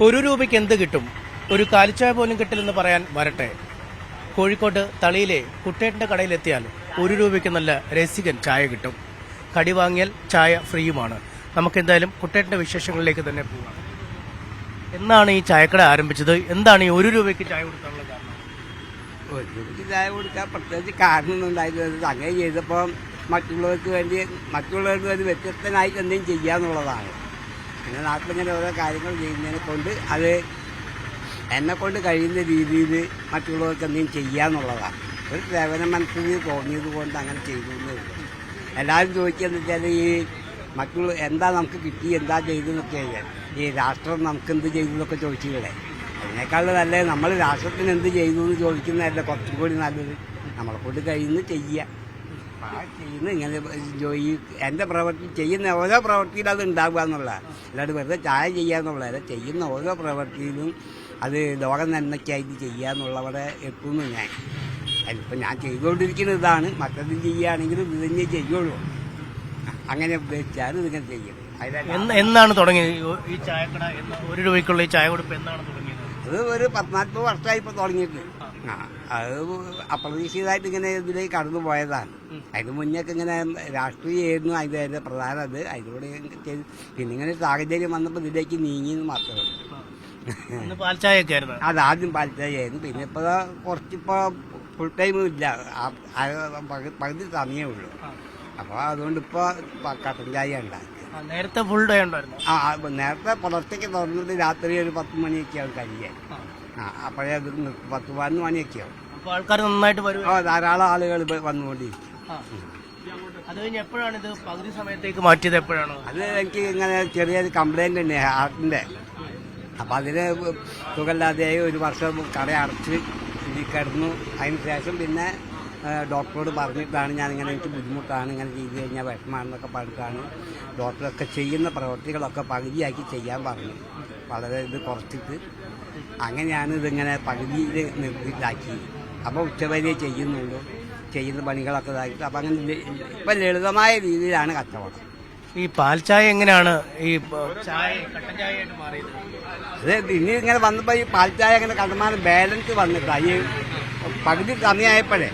ഒരു രൂപയ്ക്ക് എന്ത് കിട്ടും? ഒരു കാലിച്ചായ പോലും കിട്ടില്ലെന്ന് പറയാൻ വരട്ടെ. കോഴിക്കോട് തളിയിലെ കുട്ടേട്ടൻ്റെ കടയിലെത്തിയാൽ ഒരു രൂപയ്ക്ക് നല്ല രസികൻ ചായ കിട്ടും. കടി വാങ്ങിയാൽ ചായ ഫ്രീയുമാണ്. നമുക്കെന്തായാലും കുട്ടേട്ടൻ്റെ വിശേഷങ്ങളിലേക്ക് തന്നെ പോകാം. എന്നാണ് ഈ ചായക്കട ആരംഭിച്ചത്? എന്താണ് ഈ ഒരു രൂപയ്ക്ക് ചായ കൊടുക്കാനുള്ള കാരണം? ഒരു രൂപയ്ക്ക് ചായ കൊടുക്കാൻ പ്രത്യേകിച്ച് കാരണമൊന്നും ഉണ്ടായിരുന്നത് അങ്ങനെ ചെയ്തപ്പോൾ മറ്റുള്ളവർക്ക് വേണ്ടി വ്യത്യസ്തനായിട്ട് എന്തെങ്കിലും ചെയ്യാന്നുള്ളതാണ്. പിന്നെ നാട്ടിലിങ്ങനെ ഓരോ കാര്യങ്ങൾ ചെയ്യുന്നതിനെ കൊണ്ട് അത് എന്നെ കൊണ്ട് കഴിയുന്ന രീതിയിൽ മറ്റുള്ളവർക്ക് എന്തെങ്കിലും ചെയ്യാന്നുള്ളതാണ്. ഒരു സേവന മനസ്സിൽ തോന്നിയത് കൊണ്ട് അങ്ങനെ ചെയ്തു എന്നേ ഉള്ളൂ. എല്ലാവരും ചോദിക്കുകയെന്ന് വെച്ചാൽ ഈ മറ്റുള്ള എന്താ നമുക്ക് കിട്ടി, എന്താ ചെയ്തെന്നൊക്കെ ഈ രാഷ്ട്രം നമുക്കെന്ത് ചെയ്തു എന്നൊക്കെ ചോദിച്ചില്ലേ. അതിനേക്കാൾ നല്ലത് നമ്മൾ രാഷ്ട്രത്തിന് എന്ത് ചെയ്തു എന്ന് ചോദിക്കുന്നതല്ല കുറച്ചും കൂടി നല്ലത്. നമ്മളെ കൊണ്ട് കഴിയുന്ന ചെയ്യുക. ചെയ്യുന്ന ഇങ്ങനെ എൻ്റെ പ്രവൃത്തി ചെയ്യുന്ന ഓരോ പ്രവൃത്തിയിലും അത് ഉണ്ടാവുക എന്നുള്ളതാണ്. അല്ലാണ്ട് വെറുതെ ചായ ചെയ്യാന്നുള്ളതല്ല, ചെയ്യുന്ന ഓരോ പ്രവൃത്തിയിലും അത് ലോകം നന്മയ്ക്കായിട്ട് ചെയ്യുക എന്നുള്ളവിടെ എത്തുന്നു ഞാൻ. അതിലിപ്പോൾ ഞാൻ ചെയ്തുകൊണ്ടിരിക്കുന്ന ഇതാണ്. മറ്റതും ചെയ്യുകയാണെങ്കിലും ഇത് തന്നെ ചെയ്യുള്ളൂ. അങ്ങനെ ഉദ്ദേശിച്ചാൽ ഇതിങ്ങനെ ചെയ്യും. എന്നാണ് തുടങ്ങിയത് ഈ ചായക്കട? ഒരു രൂപയ്ക്കുള്ള ഈ ചായ കൊടുപ്പ് എന്നാണ് തുടങ്ങിയത്? അത് ഒരു 14 വർഷമായി ഇപ്പോൾ തുടങ്ങിയിട്ട്. അത് അപ്രതീക്ഷിതമായിട്ട് ഇങ്ങനെ ഇതിലേക്ക് കടന്നു പോയതാണ്. അതിന് മുന്നേക്ക് ഇങ്ങനെ രാഷ്ട്രീയമായിരുന്നു അതിൻ്റെ പ്രധാനം. അത് അതിലൂടെ ചെയ്ത് പിന്നെ ഇങ്ങനെ സാഹചര്യം വന്നപ്പോൾ ഇതിലേക്ക് നീങ്ങിയെന്ന് മാത്രമേ ഉള്ളൂ. പാൽച്ചായൊക്കെ ആയിരുന്നു അത് ആദ്യം പാൽച്ചായായിരുന്നു. പിന്നെ ഇപ്പോൾ കുറച്ചിപ്പോൾ ഫുൾ ടൈമും ഇല്ല, പകുതി സമയമേ ഉള്ളൂ. അപ്പോൾ അതുകൊണ്ട് ഇപ്പോൾ കട്ടൻ ചായ ഉണ്ടാക്കി. നേരത്തെ ഫുൾ ഡേ ഉണ്ടായിരുന്നു. നേരത്തെ പുലർച്ചയ്ക്ക് തുറന്നിട്ട് രാത്രി ഒരു 10 മണിയൊക്കെയാവും കഴിയാൻ. അപ്പോഴേ അത് 10-11 മണിയൊക്കെയാവും. അപ്പോൾ ആൾക്കാർ നന്നായിട്ട് വരും. ധാരാളം ആളുകൾ വന്നുകൊണ്ടിരിക്കും. അത് കഴിഞ്ഞ് എപ്പോഴാണ് ഇത് പകുതി സമയത്തേക്ക് മാറ്റിയത്? എപ്പോഴാണ് അത്? എനിക്ക് ഇങ്ങനെ ചെറിയൊരു കംപ്ലൈന്റ് ഉണ്ട് ഹാർട്ടിന്റെ. അപ്പം അതിന് സുഖമില്ലാതെയായി ഒരു വർഷം കട അടച്ച് കിടന്നു. അതിന് ശേഷം പിന്നെ ഡോക്ടറോട് പറഞ്ഞിട്ടാണ് ഞാനിങ്ങനെ എനിക്ക് ബുദ്ധിമുട്ടാണ്, ഇങ്ങനെ ചെയ്ത് കഴിഞ്ഞാൽ വിഷമാണെന്നൊക്കെ പറഞ്ഞിട്ടാണ് ഡോക്ടറൊക്കെ ചെയ്യുന്ന പ്രവൃത്തികളൊക്കെ പകുതിയാക്കി ചെയ്യാൻ പറഞ്ഞു. വളരെ ഇത് കുറച്ചിട്ട് അങ്ങനെയാണ് ഇതിങ്ങനെ പകുതിയിൽ നിർത്തിയിട്ടാക്കി. അപ്പോൾ ഉച്ചവരെ ചെയ്യുന്നുള്ളൂ, ചെയ്യുന്ന പണികളൊക്കെ ഇതാക്കിയിട്ട്. അപ്പം അങ്ങനെ ഇപ്പം ലളിതമായ രീതിയിലാണ് കച്ചവടം. ഈ പാൽച്ചായ എങ്ങനെയാണ് ഈ ചായ കട്ടൻ ചായ ആയിട്ട് മാറിയത്? അത് ഇനി ഇങ്ങനെ വന്നപ്പോൾ ഈ പാൽച്ചായ അങ്ങനെ കണ്ടമാനം ബാലൻസ് വന്നിട്ടാണ്. ഈ പകുതി സമയമായപ്പോഴേ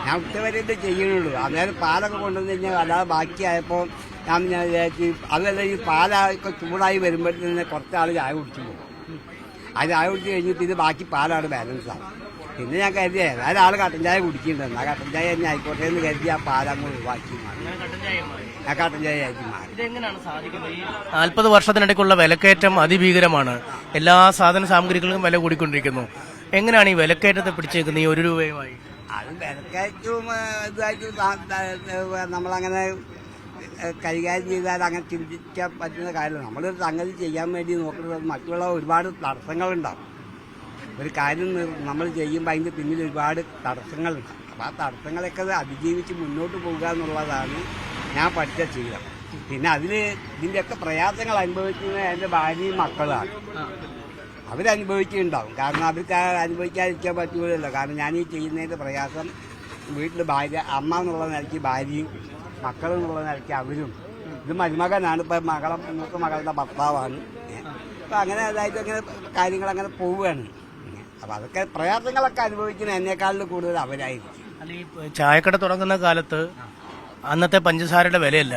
ഞാൻ ഉച്ചവരെ ഇത് ചെയ്യുന്നുള്ളൂ. അന്നേരം പാലൊക്കെ കൊണ്ടുവന്ന് കഴിഞ്ഞാൽ അല്ലാതെ ബാക്കിയായപ്പോൾ ഞാൻ വിചാരിച്ചു അതല്ല, ഈ പാലൊക്കെ ചൂടായി വരുമ്പോഴത്തേന് കുറച്ചാൾ ചായ കുടിച്ചു പോകും. ആ ചായ കുടിച്ച് കഴിഞ്ഞിട്ട് ഇത് ബാക്കി പാലാണ് ബാലൻസ് ആവും. പിന്നെ ഞാൻ കരുതി ഏതായാലും ആൾ കട്ടൻ ചായ കുടിക്കുന്നുണ്ട്, ആ കട്ടൻ ചായ തന്നെ ആയിക്കോട്ടെ എന്ന് കരുതി ആ പാലങ്ങ് ഒഴിവാക്കി മാറി. ആ കട്ടൻ ചായ ആക്കി മാറി. 40 വർഷത്തിനിടയ്ക്കുള്ള വിലക്കയറ്റം അതിഭീകരമാണ്. എല്ലാ സാധന സാമഗ്രികൾക്കും വില കൂടിക്കൊണ്ടിരിക്കുന്നു. എങ്ങനെയാണ് ഈ വിലക്കയറ്റത്തെ പിടിച്ചേക്കുന്നത് ഈ 1 രൂപയുമായി? അത് വിലക്കയറ്റവും ഇതായിട്ട് നമ്മളങ്ങനെ കൈകാര്യം ചെയ്താൽ അങ്ങനെ ചിന്തിക്കാൻ പറ്റുന്ന കാര്യമാണ്. നമ്മളൊരു സംഗതി ചെയ്യാൻ വേണ്ടി നോക്കുന്നത് മറ്റുള്ള ഒരുപാട് തടസ്സങ്ങളുണ്ടാവും. ഒരു കാര്യം നമ്മൾ ചെയ്യുമ്പോൾ അതിൻ്റെ പിന്നിൽ ഒരുപാട് തടസ്സങ്ങളുണ്ടാവും. അപ്പോൾ ആ തടസ്സങ്ങളൊക്കെ അതിജീവിച്ച് മുന്നോട്ട് പോകുക എന്നുള്ളതാണ് ഞാൻ പഠിച്ച ശീലം. പിന്നെ ഇതിൻ്റെയൊക്കെ പ്രയാസങ്ങൾ അനുഭവിക്കുന്നത് എൻ്റെ ഭാര്യയും മക്കളാണ്. അവരനുഭവിക്കുന്നുണ്ടാവും. കാരണം അവർക്ക് അനുഭവിക്കാതിരിക്കാൻ പറ്റുകയില്ലല്ലോ. കാരണം ഞാൻ ഈ ചെയ്യുന്നതിൻ്റെ പ്രയാസം വീട്ടിൽ ഭാര്യ, അമ്മ എന്നുള്ള നിലയ്ക്ക് ഭാര്യയും മക്കളെന്നുള്ള നിലയ്ക്ക് അവരും. ഇത് മരുമകനാണ്, ഇപ്പം മൂത്ത മകളുടെ ഭർത്താവാണ്. അപ്പം അങ്ങനെ അതായത് അങ്ങനെ കാര്യങ്ങളങ്ങനെ പോവുകയാണ്. അപ്പം അതൊക്കെ പ്രയാസങ്ങളൊക്കെ അനുഭവിക്കുന്ന എന്നെക്കാളിൽ കൂടുതൽ അവരായിരിക്കും. അല്ല, ഈ ചായക്കട തുടങ്ങുന്ന കാലത്ത് അന്നത്തെ പഞ്ചസാരയുടെ വിലയല്ല,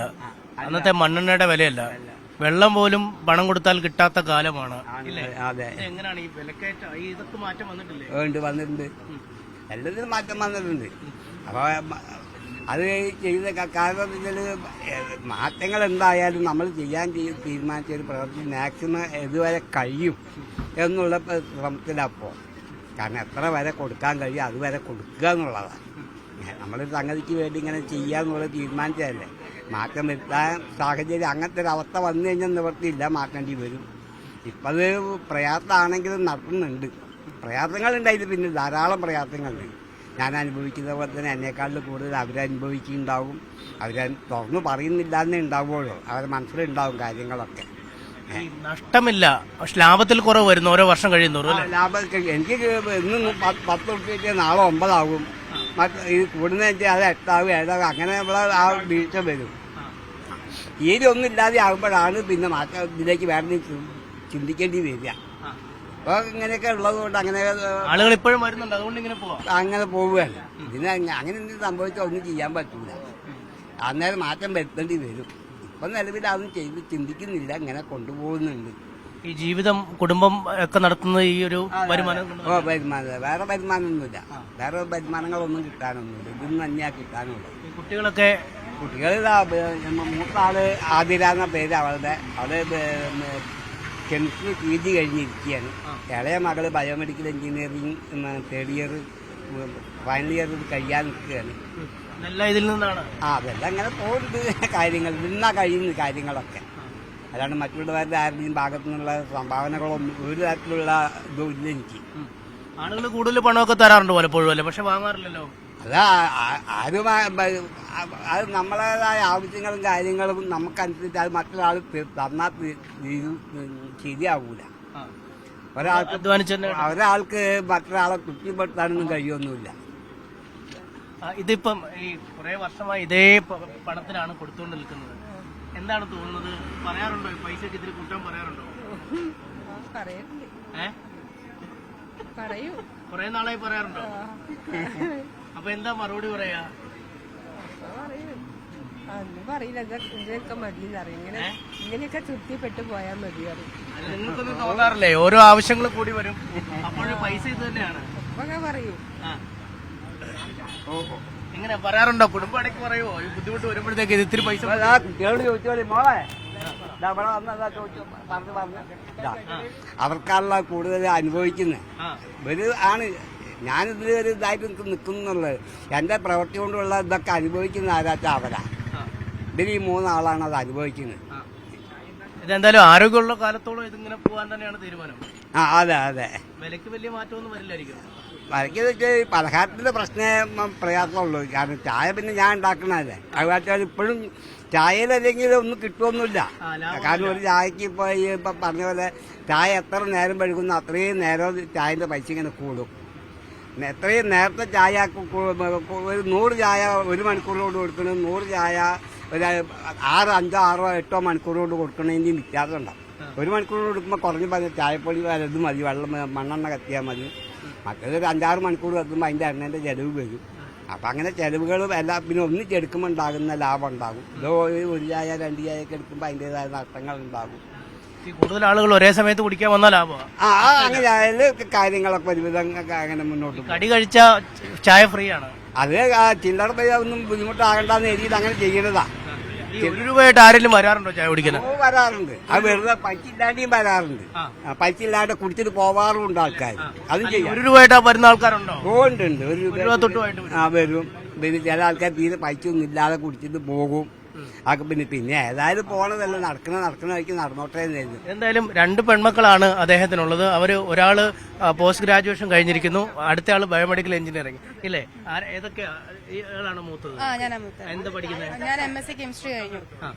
അന്നത്തെ മണ്ണെണ്ണയുടെ വിലയല്ല, വെള്ളം പോലും പണം കൊടുത്താൽ കിട്ടാത്ത കാലമാണ്. അതെ. എങ്ങനെയാണ് ഈ വിലക്കയറ്റം, ഇതൊക്കെ മാറ്റം വന്നിട്ടില്ലേ? വന്നിട്ടുണ്ട്, എല്ലാത്തിനും മാറ്റം വന്നിട്ടുണ്ട്. അപ്പോൾ അത് ചെയ്ത കാരണം മാറ്റങ്ങൾ എന്തായാലും നമ്മൾ ചെയ്യാൻ തീരുമാനിച്ച ഒരു പ്രവൃത്തി മാക്സിമം ഇതുവരെ കഴിയും എന്നുള്ള ശ്രമത്തിലപ്പോൾ. കാരണം എത്ര വരെ കൊടുക്കാൻ കഴിയും അതുവരെ കൊടുക്കുക എന്നുള്ളതാണ്. നമ്മളൊരു സംഗതിക്ക് വേണ്ടി ഇങ്ങനെ ചെയ്യാന്നുള്ളത് തീരുമാനിച്ചതല്ലേ. മാറ്റം വരുത്താൻ സാഹചര്യം അങ്ങനത്തെ ഒരു അവസ്ഥ വന്നു കഴിഞ്ഞാൽ നിവൃത്തിയില്ല, മാറ്റേണ്ടി വരും. ഇപ്പം അത് പ്രയാസമാണെങ്കിലും നടത്തുന്നുണ്ട്. പ്രയാസങ്ങളുണ്ടായിട്ട് പിന്നെ ധാരാളം പ്രയാസങ്ങളുണ്ട്. ഞാൻ അനുഭവിക്കുന്ന പോലെ തന്നെ എന്നെക്കാളിൽ കൂടുതൽ അവരനുഭവിക്കുന്നുണ്ടാവും. തുറന്നു പറയുന്നില്ല എന്നേ ഉണ്ടാവുള്ളൂ, അവരുടെ മനസ്സിലുണ്ടാവും കാര്യങ്ങളൊക്കെ. നഷ്ടമില്ല, പക്ഷെ ലാഭത്തിൽ കുറവ് വരുന്നു ഓരോ വർഷം കഴിയുന്നോറും. ലാഭം എനിക്ക് ഇന്ന് 10 റുപ്യ നാളെ 9 ആകും. ഇത് കൂടുന്ന അത് 8 ആകും 7 ആകും. അങ്ങനെ ആ വീഴ്ച വരും. തീരെ ഒന്നും ഇല്ലാതെ ആകുമ്പോഴാണ് പിന്നെ മാറ്റം ഇതിലേക്ക് വേറെ ചിന്തിക്കേണ്ടി വരിക. അപ്പൊ ഇങ്ങനെയൊക്കെ ഉള്ളത് കൊണ്ട് അങ്ങനെ ആളുകൾ ഇപ്പോഴും വരുന്നുണ്ട്, അതുകൊണ്ട് ഇങ്ങനെ പോവാം. അങ്ങനെ പോവുകയാണ്. ഇതിന് അങ്ങനെ എന്തെങ്കിലും സംഭവിച്ചാൽ ഒന്നും ചെയ്യാൻ പറ്റൂല. അന്നേരം മാറ്റം വരുത്തേണ്ടി വരും. ഇപ്പൊ നിലവിൽ അതൊന്നും ചെയ്ത് ചിന്തിക്കുന്നില്ല, ഇങ്ങനെ കൊണ്ടുപോകുന്നുണ്ട്. ഈ ജീവിതം കുടുംബം ഒക്കെ നടത്തുന്നത് ഈ ഒരു വരുമാനം കൊണ്ട് വരുമാനം, വേറെ വരുമാനമൊന്നുമില്ല. വേറെ വരുമാനങ്ങളൊന്നും കിട്ടാനൊന്നുമില്ല. ഇതൊന്നും തന്നെയാ കിട്ടാനുള്ളൂ. ഈ കുട്ടികളൊക്കെ കുട്ടികൾ മൂത്ത ആള് ആതിര എന്ന പേര് അവളുടെ. അവള് കെമിസ്ട്രി PG കഴിഞ്ഞിരിക്കുകയാണ്. ഇളയ മകള് biomedical engineering third year final year കഴിയാൻ നിൽക്കുകയാണ്. ഇതിൽ നിന്നാണ് അതെല്ലാം ഇങ്ങനെ പോകുന്നുണ്ട് കാര്യങ്ങൾ. നിന്നാ കഴിയുന്ന കാര്യങ്ങളൊക്കെ. അല്ലാണ്ട് മറ്റുള്ളവരുടെ ആരുടെയും ഭാഗത്തു നിന്നുള്ള സംഭാവനകളൊന്നും ഒരു തരത്തിലുള്ള ഇതും ഇല്ല എനിക്ക്. ആളുകൾ കൂടുതൽ പണമൊക്കെ തരാറുണ്ട് പലപ്പോഴും അല്ലേ, പക്ഷെ വാങ്ങാറില്ലല്ലോ. അത് നമ്മളേതായ ആവശ്യങ്ങളും കാര്യങ്ങളും നമുക്കനുസരിച്ച് അത് മറ്റൊരാൾ തന്നാൽ ശരിയാവൂല. ഒരാൾക്ക് മറ്റൊരാളെ തൃപ്തിപ്പെടുത്താനൊന്നും കഴിയൊന്നുമില്ല. ഇതിപ്പം ഈ കുറെ വർഷമായി ഇതേ പണത്തിനാണ് കൊടുത്തുകൊണ്ട് നിൽക്കുന്നത്. എന്താണ് തോന്നുന്നത്? പറയാറുണ്ടോ പൈസക്ക് ഇതിൽ കൂട്ടാൻ പറയാറുണ്ടോ? കുറെ നാളായി പറയാറുണ്ടോ? അപ്പൊ എന്താ മറുപടി പറയാ? പറയില്ല, ഇതൊക്കെ മതി ഇങ്ങനെയൊക്കെ തൃപ്തിപ്പെട്ടു പോയാൽ മതി. നിങ്ങൾക്കൊന്നും തോന്നാറില്ലേ ഓരോ ആവശ്യങ്ങൾ കൂടി വരും, അപ്പോഴും പൈസ ഇത് തന്നെയാണ് പറയൂ? എങ്ങനെ പറയാറുണ്ടോ? കുടുംബം ഇടയ്ക്ക് പറയുമോ ഈ ബുദ്ധിമുട്ട് വരുമ്പോഴത്തേക്ക് ഇത് ഇത്തിരി പൈസ? കുട്ടികളോട് ചോദിച്ചോളി മോളെ, അവർക്കാണല്ലോ കൂടുതൽ അനുഭവിക്കുന്നത്. ഇവര് ആണ് ഞാനിതിൽ ഒരു ഇതായിട്ട് നിൽക്കുന്നുള്ളത്. എന്റെ പ്രവൃത്തി കൊണ്ടുള്ള ഇതൊക്കെ അനുഭവിക്കുന്ന ആരാച്ചാ അവരാ. ഇവര് ഈ 3 ആളാണ് അത് അനുഭവിക്കുന്നത്. ഇതെന്തായാലും ആരോഗ്യമുള്ള കാലത്തോളം ഇതിങ്ങനെ പോകാൻ തന്നെയാണ് തീരുമാനം. അതെ അതെ. വിലക്ക് വലിയ മാറ്റമൊന്നും വരില്ലായിരിക്കും. വിലക്ക് വെച്ചാൽ പലഹാരത്തിന്റെ പ്രയാസമുള്ളൂ. കാരണം ചായ പിന്നെ ഞാൻ ഉണ്ടാക്കണല്ലേ. അതുപോലെ ഇപ്പോഴും ചായയിലല്ലെങ്കിൽ ഒന്നും കിട്ടുമൊന്നുമില്ല. കാരണം ഒരു ചായക്ക് ഇപ്പൊ പറഞ്ഞ പോലെ ചായ എത്ര നേരം പഴുകുന്നു അത്രയും നേരം ചായന്റെ പൈസ ഇങ്ങനെ കൂടും. എത്രയും നേരത്തെ ചായ ഒരു 100 ചായ 1 മണിക്കൂറിലോട് കൊടുക്കണം, 100 ചായ ഒരു 5, 6, 8 മണിക്കൂർ കൊണ്ട് കൊടുക്കണതിൻ്റെയും വ്യത്യാസം ഉണ്ടാവും. 1 മണിക്കൂർ കൊടുക്കുമ്പോൾ കുറഞ്ഞ് പറഞ്ഞ ചായപ്പൊടി വലത് മതി, വെള്ളം മണ്ണെണ്ണ കത്തിയാൽ മതി. മറ്റേത് ഒരു 5-6 മണിക്കൂർ കത്തുമ്പോൾ അതിൻ്റെ എണ്ണേൻ്റെ ചിലവ് വരും. അപ്പം അങ്ങനെ ചിലവുകളും എല്ലാം പിന്നെ ഒന്നിച്ചെടുക്കുമ്പോൾ ഉണ്ടാകുന്ന ലാഭം ഉണ്ടാകും. ഇതോ 1 ചായ 2 ചായയൊക്കെ എടുക്കുമ്പോൾ അതിൻ്റെതായ നഷ്ടങ്ങൾ ഉണ്ടാകും. കൂടുതൽ ആളുകൾ ഒരേ സമയത്ത് കുടിക്കാൻ വന്ന ലാഭമാണ്. അങ്ങനെ ആയാലും കാര്യങ്ങളൊക്കെ ഒരുവിധം അങ്ങനെ മുന്നോട്ട് പോകും. കടി കഴിച്ച ചായ ഫ്രീ ആണ്. അത് ചില്ലറ ഒന്നും ബുദ്ധിമുട്ടാകണ്ടെന്ന് എഴുതിയിട്ട് അങ്ങനെ ചെയ്യുന്നതാ. 1 രൂപയായിട്ട് ആരെങ്കിലും വരാറുണ്ടോ ചായ കുടിക്കാൻ? വരാറുണ്ട്. അത് വെറുതെ പൈസ ഇല്ലാതെയും വരാറുണ്ട്. പൈസ ഇല്ലാതെ കുടിച്ചിട്ട് പോവാറുണ്ട് ആൾക്കാർ. അതും ചെയ്യും. 1 രൂപയായിട്ട് വരുന്ന ആൾക്കാരുണ്ടോ? ഉണ്ട്. 1 രൂപ തൊട്ടുമായിട്ട് വരും. പിന്നെ ചില ആൾക്കാർ തീരെ പൈസ ഒന്നും ഇല്ലാതെ കുടിച്ചിട്ട് പോകും. അതൊക്കെ പിന്നെ ഏതായാലും പോണതല്ല, നടക്കണ വഴിക്ക് നടന്നോട്ടേ. എന്തായാലും 2 പെൺമക്കളാണ് അദ്ദേഹത്തിനുള്ളത്. ഒരാള് പോസ്റ്റ് ഗ്രാജുവേഷൻ കഴിഞ്ഞിരിക്കുന്നു, അടുത്ത ആള് ബയോമെഡിക്കൽ എഞ്ചിനീയറിംഗ്. ഇല്ലേ? ഏതാണ് മൂത്തത്? എന്താ പഠിക്കുന്നത്? ഞാൻ MSc കെമിസ്ട്രി കഴിഞ്ഞു.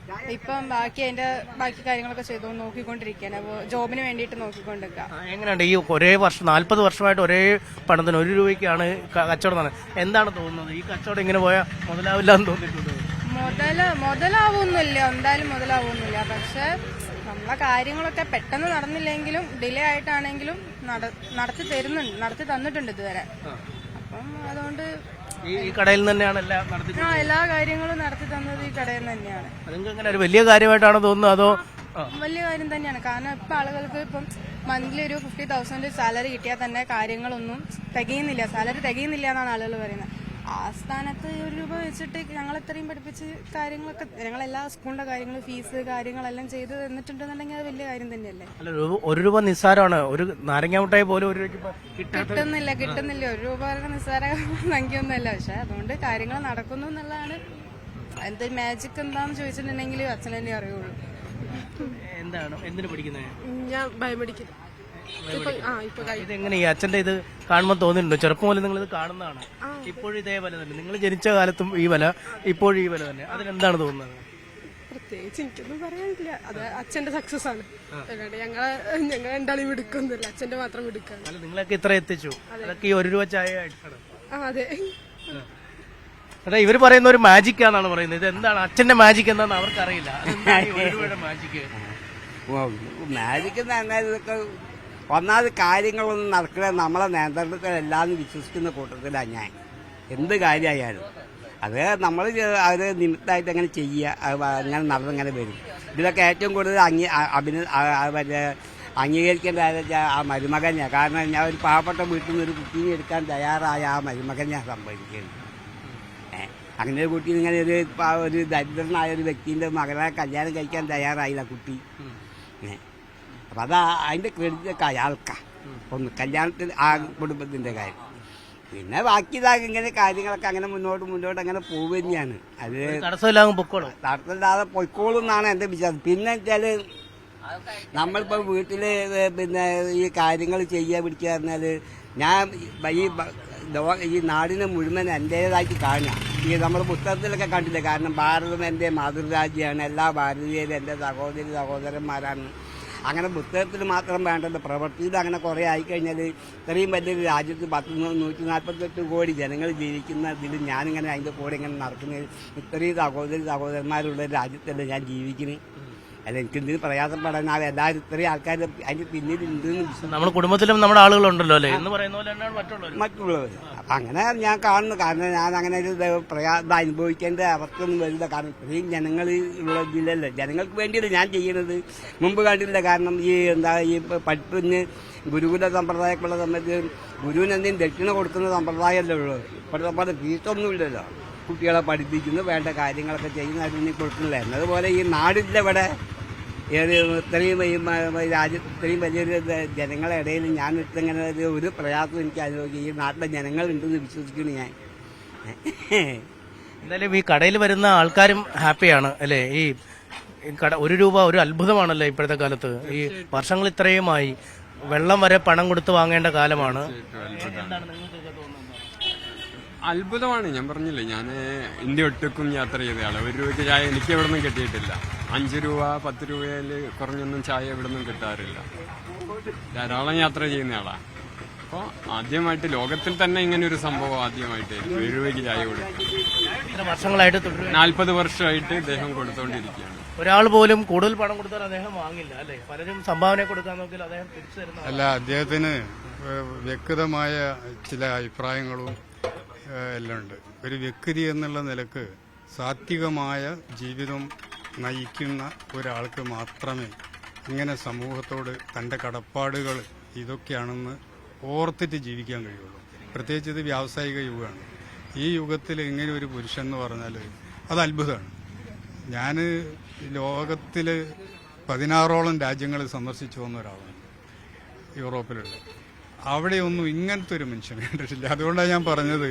ഇപ്പം ബാക്കി കാര്യങ്ങളൊക്കെ ചെയ്തു നോക്കിക്കൊണ്ടിരിക്കുകയാണ്. അപ്പോൾ ജോബിന് വേണ്ടിയിട്ട് നോക്കിക്കൊണ്ടിരിക്കുക. എങ്ങനെയുണ്ട് ഈ 40 വർഷമായിട്ട് ഒരേ പണത്തിന് 1 രൂപയ്ക്കാണ് കച്ചവടം നടന്നത്? എന്താണ് തോന്നുന്നത്? ഈ കച്ചവടം ഇങ്ങനെ പോയാൽ മുതലാവില്ല എന്ന് തോന്നിയിട്ടുണ്ട്? മുതലാവുന്നില്ല, എന്തായാലും മുതലാവുന്നില്ല. പക്ഷെ നമ്മളെ കാര്യങ്ങളൊക്കെ പെട്ടെന്ന് നടന്നില്ലെങ്കിലും ഡിലേ ആയിട്ടാണെങ്കിലും നടത്തി തന്നിട്ടുണ്ട് ഇതുവരെ. അപ്പം അതുകൊണ്ട് ഈ കടയിൽ തന്നെയാണ് എല്ലാ കാര്യങ്ങളും നടത്തി തന്നത് ഈ കടയിൽ തന്നെയാണ്. നിങ്ങൾക്ക് ഒരു വലിയ കാര്യമായിട്ടാണോ തോന്നുന്നത്? അതോ വലിയ കാര്യം തന്നെയാണ്. കാരണം ഇപ്പൊ ആളുകൾക്ക് ഇപ്പം മന്ത്ലി ഒരു 50,000 സാലറി കിട്ടിയാൽ തന്നെ കാര്യങ്ങളൊന്നും തികയുന്നില്ല, സാലറി തികയുന്നില്ല എന്നാണ് ആളുകൾ പറയുന്നത്. ആ സ്ഥാനത്ത് 1 രൂപ വെച്ചിട്ട് ഞങ്ങൾ ഇത്രയും പഠിപ്പിച്ച് കാര്യങ്ങളൊക്കെ ഞങ്ങളെല്ലാ സ്കൂളിന്റെ കാര്യങ്ങൾ ഫീസ് കാര്യങ്ങളെല്ലാം ചെയ്ത് തന്നിട്ടുണ്ടെന്നുണ്ടെങ്കിൽ അത് വലിയ കാര്യം തന്നെയല്ലേ. 1 രൂപ നിസ്സാരമാണ്. ഒരു നാരങ്ങ മുട്ടായി പോലും 1 രൂപയ്ക്ക് കിട്ടുന്നില്ല. 1 രൂപ നിസ്സാര സംഖ്യൊന്നുമല്ല. പക്ഷെ അതുകൊണ്ട് കാര്യങ്ങൾ നടക്കുന്നു എന്നുള്ളതാണ്. എന്ത് മാജിക് എന്താന്ന് ചോദിച്ചിട്ടുണ്ടെങ്കിൽ അച്ഛൻ തന്നെ അറിയുള്ളൂ. എന്താണ് എന്തിനു പഠിക്കുന്നത്? ഞാൻ ബയോമെഡിക്കൽ. ഇതെങ്ങനെ ഈ അച്ഛന്റെ ഇത് കാണുമ്പോൾ തോന്നിയിട്ടുണ്ടോ? ചെറുപ്പം പോലെ നിങ്ങൾ ഇത് കാണുന്നതാണ്. ഇപ്പോഴും ഇതേ വില തന്നെ, നിങ്ങൾ ജനിച്ച കാലത്തും ഈ വില, ഇപ്പോഴും ഈ വില തന്നെ. അതിനെന്താണ് തോന്നുന്നത്? പ്രത്യേകിച്ച് എനിക്കൊന്നും പറയാനില്ല. അത് അച്ഛന്റെ സക്സസ് ആണ്. ഞങ്ങൾ എന്തായാലും എടുക്കുന്നില്ല, അച്ഛന്റെ മാത്രം എടുക്കാണ്. അല്ല, നിങ്ങളൊക്കെ ഇത്ര എത്തിച്ചു, അതൊക്കെ ഈ 1 രൂപ ചായ ആയിട്ടാണ്. അതെ. അതെ, ഇവര് പറയുന്ന ഒരു മാജിക് ആണെന്നാണ് പറയുന്നത്. ഇത് എന്താണ് അച്ഛന്റെ മാജിക് എന്താണെന്ന് അവർക്കറിയില്ല. 1 രൂപയുടെ മാജിക് മാജിക് എന്ന് പറഞ്ഞാൽ ഇതൊക്കെ ഒന്നാമത് കാര്യങ്ങളൊന്നും നടക്കണ നമ്മളെ നിയന്ത്രണത്തിലല്ലാന്ന് വിശ്വസിക്കുന്ന കൂട്ടത്തിലാണ് ഞാൻ. എന്ത് കാര്യമായാലും അത് നമ്മൾ അത് നിമിത്തമായിട്ട് അങ്ങനെ ചെയ്യുക, അങ്ങനെ നടന്നങ്ങനെ വരും. ഇതിലൊക്കെ ഏറ്റവും കൂടുതൽ മറ്റേ അംഗീകരിക്കേണ്ട ആ മരുമകനെയാണ്. കാരണം ഞാൻ ഒരു പാവപ്പെട്ട വീട്ടിൽ നിന്ന് ഒരു കുട്ടീനെ എടുക്കാൻ തയ്യാറായ ആ മരുമകനെയാണ് സംഭവിക്കുന്നത്. അങ്ങനെ ഒരു കുട്ടി ഇങ്ങനെ ഒരു ദരിദ്രനായ ഒരു വ്യക്തിൻ്റെ മകളെ കല്യാണം കഴിക്കാൻ തയ്യാറായില്ല കുട്ടി. അപ്പം അത് അതിൻ്റെ ക്രെഡിറ്റൊക്കെ അയാൾക്കാണ്. ഒന്ന് കല്യാണത്തിൽ ആ കുടുംബത്തിൻ്റെ കാര്യം. പിന്നെ ബാക്കി ഇങ്ങനെ കാര്യങ്ങളൊക്കെ അങ്ങനെ മുന്നോട്ട് അങ്ങനെ പോവുക തന്നെയാണ്. അത് തടസ്സമില്ലാതെ പൊയ്ക്കോളും എന്നാണ് എൻ്റെ വിശ്വാസം. പിന്നെ വെച്ചാൽ നമ്മളിപ്പോൾ വീട്ടിൽ പിന്നെ ഈ കാര്യങ്ങൾ ചെയ്യുക പിടിക്കുക പറഞ്ഞാൽ ഞാൻ ഈ നാടിനെ മുഴുവൻ എൻ്റേതായിട്ട് കാണുക. ഈ നമ്മൾ പുസ്തകത്തിലൊക്കെ കണ്ടില്ലേ. കാരണം ഭാരതം എൻ്റെ മാതൃരാജ്യമാണ്, എല്ലാ ഭാരതീയരും എൻ്റെ സഹോദരന്മാരാണ്. അങ്ങനെ പുസ്തകത്തിൽ മാത്രം വേണ്ടത്, പ്രവൃത്തിയിൽ അങ്ങനെ കുറേ ആയിക്കഴിഞ്ഞാൽ ഇത്രയും വലിയൊരു രാജ്യത്ത് 148 കോടി ജനങ്ങൾ ജീവിക്കുന്ന ഇതിൽ ഞാനിങ്ങനെ അതിൻ്റെ കൂടെ ഇങ്ങനെ നടക്കുന്നത്, ഇത്രയും സഹോദരന്മാരുള്ള രാജ്യത്തല്ലേ ഞാൻ ജീവിക്കുന്നത്. അല്ല എനിക്കെന്തിനും പ്രയാസപ്പെടാൻ എല്ലാവരും ഇത്രയും ആൾക്കാർ അതിൻ്റെ പിന്നിലുണ്ട്. നമ്മുടെ കുടുംബത്തിലും നമ്മുടെ ആളുകളുണ്ടല്ലോ അല്ലേ എന്ന് പറയുന്ന പോലെ മറ്റുള്ളവർ. അപ്പം അങ്ങനെ ഞാൻ കാണുന്നു. കാരണം ഞാൻ അങ്ങനെ ഒരു അനുഭവിക്കേണ്ട അവസ്ഥയൊന്നും വരില്ല. കാരണം ഇത്രയും ജനങ്ങൾ ഉള്ള ഇതിലല്ലേ, ജനങ്ങൾക്ക് വേണ്ടിയല്ലേ ഞാൻ ചെയ്യുന്നത്. മുമ്പ് കണ്ടില്ല. കാരണം ഈ പഠിപ്പിന് ഗുരുകുല സമ്പ്രദായമൊക്കെയുള്ള സമയത്ത് ഗുരുവിന് എന്തെങ്കിലും ദക്ഷിണ കൊടുക്കുന്ന സമ്പ്രദായമല്ലേ ഉള്ളൂ. ഇപ്പോഴത്തെ പോലെ ഫീസൊന്നും ഇല്ലല്ലോ. കുട്ടികളെ പഠിപ്പിക്കുന്നു, വേണ്ട കാര്യങ്ങളൊക്കെ ചെയ്യുന്ന അതിന് കൊടുക്കുന്നില്ല. എന്നതുപോലെ ഈ നാടില്ല ഇവിടെ ഇത്രയും രാജ്യത്ത് ഇത്രയും വലിയൊരു ജനങ്ങളുടെ ഇടയിൽ ഞാൻ ഇങ്ങനെ ഒരു പ്രയാസം എനിക്ക് അനുഭവിക്കും. ഈ നാട്ടിലെ ജനങ്ങളുണ്ടെന്ന് വിശ്വസിക്കുന്നു ഞാൻ. എന്തായാലും ഈ കടയിൽ വരുന്ന ആൾക്കാരും ഹാപ്പിയാണ് അല്ലേ? ഈ ₹1 ഒരു അത്ഭുതമാണല്ലേ ഇപ്പോഴത്തെ കാലത്ത്. ഈ വർഷങ്ങൾ ഇത്രയുമായി വെള്ളം വരെ പണം കൊടുത്ത് വാങ്ങേണ്ട കാലമാണ്. അത്ഭുതമാണ്. ഞാൻ പറഞ്ഞില്ലേ, ഞാൻ ഇന്ത്യ ഒട്ടുക്കും യാത്ര ചെയ്തയാള്. ₹1 ചായ എനിക്ക് എവിടെ നിന്നും കിട്ടിയിട്ടില്ല. ₹5 10 രൂപയിൽ കുറഞ്ഞൊന്നും ചായ എവിടെ നിന്നും കിട്ടാറില്ല. ധാരാളം യാത്ര ചെയ്യുന്നയാളാ. അപ്പോൾ ആദ്യമായിട്ട് ലോകത്തിൽ തന്നെ ഇങ്ങനെ ഒരു സംഭവം ആദ്യമായിട്ട് ₹1 ചായ കൊടുക്കും. വർഷങ്ങളായിട്ട് 40 വർഷമായിട്ട് ഇദ്ദേഹം കൊടുത്തോണ്ടിരിക്കുകയാണ്. ഒരാൾ പോലും കൂടുതൽ പണം കൊടുത്താൽ അദ്ദേഹം വാങ്ങില്ല അല്ലേ? പലരും സംഭാവന കൊടുക്കാൻ നോക്കിയാൽ അദ്ദേഹം തിരിച്ചു തരുന്ന അല്ല. അദ്ദേഹത്തിന് വ്യക്തമായ ചില അഭിപ്രായങ്ങളും എല്ലാം ഉണ്ട്. ഒരു വ്യക്തി എന്നുള്ള നിലക്ക് സാത്വികമായ ജീവിതം നയിക്കുന്ന ഒരാൾക്ക് മാത്രമേ ഇങ്ങനെ സമൂഹത്തോട് തൻ്റെ കടപ്പാടുകൾ ഇതൊക്കെയാണെന്ന് ഓർത്തിട്ട് ജീവിക്കാൻ കഴിയുള്ളൂ. പ്രത്യേകിച്ച് ഇത് വ്യാവസായിക യുഗമാണ്. ഈ യുഗത്തിൽ ഇങ്ങനെ ഒരു പുരുഷൻ എന്ന് പറഞ്ഞാൽ അത് അത്ഭുതമാണ്. ഞാൻ ലോകത്തിൽ 16ഓളം രാജ്യങ്ങൾ സന്ദർശിച്ചു വന്ന ഒരാളാണ്, യൂറോപ്പിലുള്ള. അവിടെയൊന്നും ഇങ്ങനത്തെ ഒരു മനുഷ്യനെ കണ്ടിട്ടില്ല. അതുകൊണ്ടാണ് ഞാൻ പറഞ്ഞത്,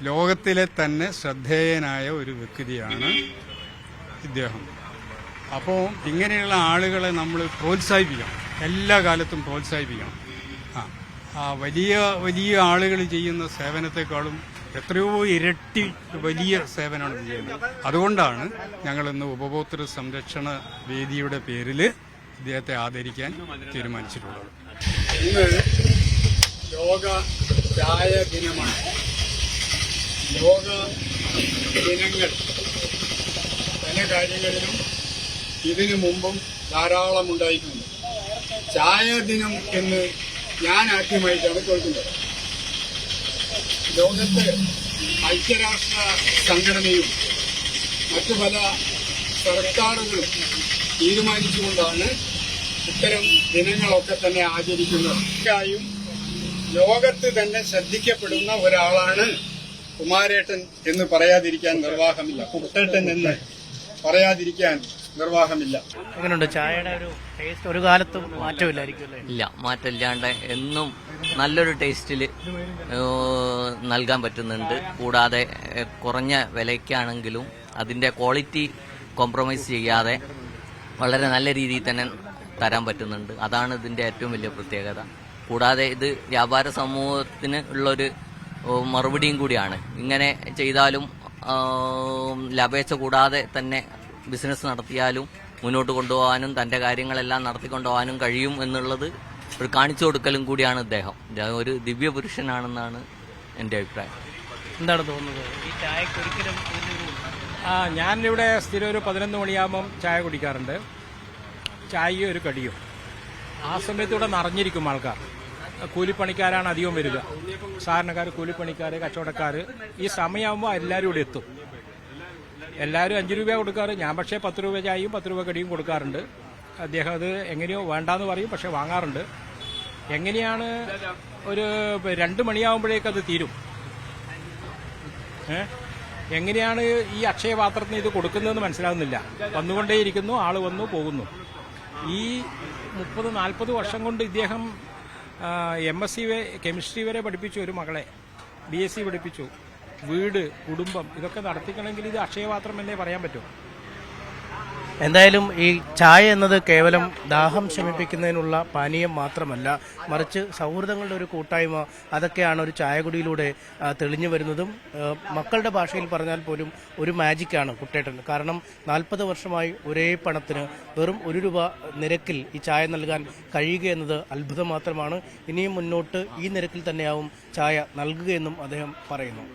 ലോകത്തിലെ തന്നെ ശ്രദ്ധേയനായ ഒരു വ്യക്തിയാണ് ഇദ്ദേഹം. അപ്പോൾ ഇങ്ങനെയുള്ള ആളുകളെ നമ്മൾ പ്രോത്സാഹിപ്പിക്കണം, എല്ലാ കാലത്തും പ്രോത്സാഹിപ്പിക്കണം. വലിയ വലിയ ആളുകൾ ചെയ്യുന്ന സേവനത്തെക്കാളും എത്രയോ ഇരട്ടി വലിയ സേവനമാണ് ചെയ്യുന്നത്. അതുകൊണ്ടാണ് ഞങ്ങളിന്ന് ഉപഭോക്തൃ സംരക്ഷണ വേദിയുടെ പേരിൽ ഇദ്ദേഹത്തെ ആദരിക്കാൻ തീരുമാനിച്ചിട്ടുള്ളത്. ഇന്ന് ലോക ചായ ദിനമാണ്. ലോക ദിനങ്ങൾ പല കാര്യങ്ങളിലും ഇതിനു മുമ്പും ധാരാളം ഉണ്ടായിട്ടുണ്ട്. ചായ ദിനം എന്ന് ഞാൻ ആദ്യമായിട്ടാണ് കേൾക്കുന്നത്. ലോകത്ത് ഐക്യരാഷ്ട്ര സംഘടനയും മറ്റു പല സർക്കാരുകളും തീരുമാനിച്ചുകൊണ്ടാണ് ഇത്തരം ദിനങ്ങളൊക്കെ തന്നെ ആചരിക്കുന്നത്. ായും ലോകത്ത് തന്നെ ശ്രദ്ധിക്കപ്പെടുന്ന ഒരാളാണ് കുമാരേട്ടൻ എന്ന് പറയാതിരിക്കാൻ നിർവാഹമില്ല, കുട്ടേട്ടൻ എന്ന് പറയാതിരിക്കാൻ നിർവാഹമില്ല. എങ്ങനെയുണ്ട് ചായയുടെ ഒരു ടേസ്റ്റ്? ഒരു കാലത്തും മാറ്റമില്ലായിരിക്കും അല്ലേ? ഇല്ല, മാറ്റമില്ലാണ്ട് എന്നും നല്ലൊരു ടേസ്റ്റിൽ നൽകാൻ പറ്റുന്നുണ്ട്. കൂടാതെ കുറഞ്ഞ വിലയ്ക്കാണെങ്കിലും അതിൻ്റെ ക്വാളിറ്റി കോംപ്രമൈസ് ചെയ്യാതെ വളരെ നല്ല രീതിയിൽ തന്നെ തരാൻ പറ്റുന്നുണ്ട്. അതാണ് ഇതിൻ്റെ ഏറ്റവും വലിയ പ്രത്യേകത. കൂടാതെ ഇത് വ്യാപാര സമൂഹത്തിന് ഉള്ളൊരു മറുപടിയും കൂടിയാണ്. ഇങ്ങനെ ചെയ്താലും ലാഭേച്ഛ കൂടാതെ തന്നെ ബിസിനസ് നടത്തിയാലും മുന്നോട്ട് കൊണ്ടുപോകാനും തൻ്റെ കാര്യങ്ങളെല്ലാം നടത്തിക്കൊണ്ടുപോകാനും കഴിയും എന്നുള്ളത് ഒരു കാണിച്ചു കൊടുക്കലും കൂടിയാണ് ഇദ്ദേഹം. ഒരു ദിവ്യ പുരുഷനാണെന്നാണ് എൻ്റെ അഭിപ്രായം. എന്താണ് തോന്നുന്നത് ഈ ചായക്ക് ഒരിക്കലും? ഞാനിവിടെ സ്ഥിരം ഒരു 11 മണിയാകുമ്പം ചായ കുടിക്കാറുണ്ട്. ചായയും ഒരു കടിയും. ആ സമയത്തൂടെ നിറഞ്ഞിരിക്കും ആൾക്കാർ. കൂലിപ്പണിക്കാരാണ് അധികം വരിക. സാധാരണക്കാർ, കൂലിപ്പണിക്കാർ, കച്ചവടക്കാർ. ഈ സമയമാകുമ്പോൾ എല്ലാവരും ഇവിടെ എത്തും. എല്ലാവരും 5 രൂപ കൊടുക്കാറ്. ഞാൻ പക്ഷേ 10 രൂപ ചായയും 10 രൂപ കടിയും കൊടുക്കാറുണ്ട്. അദ്ദേഹം അത് എങ്ങനെയോ വേണ്ടാന്ന് പറയും, പക്ഷെ വാങ്ങാറുണ്ട്. എങ്ങനെയാണ് ഒരു 2 മണിയാകുമ്പോഴേക്ക് അത് തീരും. എങ്ങനെയാണ് ഈ അക്ഷയപാത്രത്തിന് ഇത് കൊടുക്കുന്നതെന്ന് മനസ്സിലാകുന്നില്ല. വന്നുകൊണ്ടേയിരിക്കുന്നു, ആള് വന്നു പോകുന്നു. ഈ 30-40 വർഷം കൊണ്ട് ഇദ്ദേഹം MSc കെമിസ്ട്രി വരെ പഠിപ്പിച്ചു ഒരു മകളെ, BSc പഠിപ്പിച്ചു. വീട്, കുടുംബം ഇതൊക്കെ നടത്തിക്കണമെങ്കിൽ ഇത് അക്ഷയപാത്രം എന്നേ പറയാൻ പറ്റും. എന്തായാലും ഈ ചായ എന്നത് കേവലം ദാഹം ശമിപ്പിക്കുന്നതിനുള്ള പാനീയം മാത്രമല്ല, മറിച്ച് സൗഹൃദങ്ങളുടെ ഒരു കൂട്ടായ്മ, അതൊക്കെയാണ് ഒരു ചായകുടിയിലൂടെ തെളിഞ്ഞു വരുന്നതും. മക്കളുടെ ഭാഷയിൽ പറഞ്ഞാൽ പോലും ഒരു മാജിക്കാണ് കുട്ടേട്ടൻ. കാരണം 40 വർഷമായി ഒരേ പണത്തിന് വെറും 1 രൂപ നിരക്കിൽ ഈ ചായ നൽകാൻ കഴിയുക എന്നത് അത്ഭുതം മാത്രമാണ്. ഇനിയും മുന്നോട്ട് ഈ നിരക്കിൽ തന്നെയാവും ചായ നൽകുകയെന്നും അദ്ദേഹം പറയുന്നു.